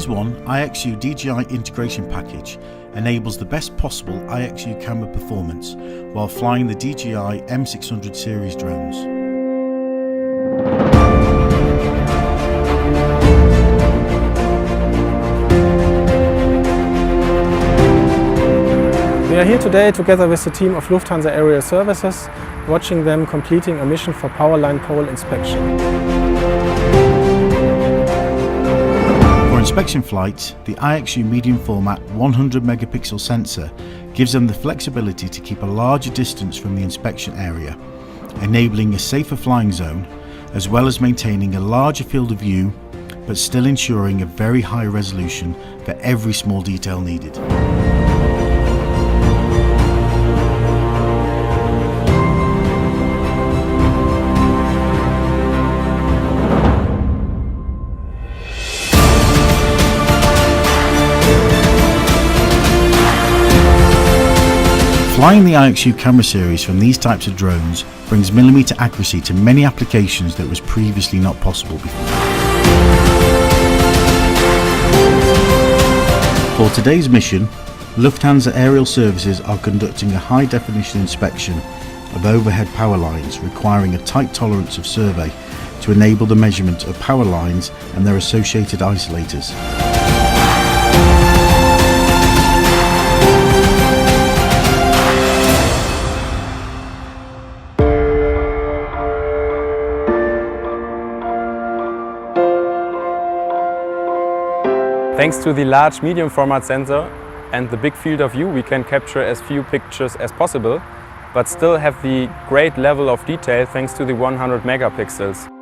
Phase 1 Ixu DJI integration package enables the best possible Ixu camera performance while flying the DJI M600 series drones. We are here today together with the team of Lufthansa Aerial Services, watching them completing a mission for power line pole inspection. For inspection flights, the Ixu medium format 100 megapixel sensor gives them the flexibility to keep a larger distance from the inspection area, enabling a safer flying zone, as well as maintaining a larger field of view, but still ensuring a very high resolution for every small detail needed. Flying the Ixu camera series from these types of drones brings millimeter accuracy to many applications that was previously not possible before. For today's mission, Lufthansa Aerial Services are conducting a high-definition inspection of overhead power lines requiring a tight tolerance of survey to enable the measurement of power lines and their associated isolators. Thanks to the large medium format sensor and the big field of view, we can capture as few pictures as possible, but still have the great level of detail thanks to the 100 megapixels.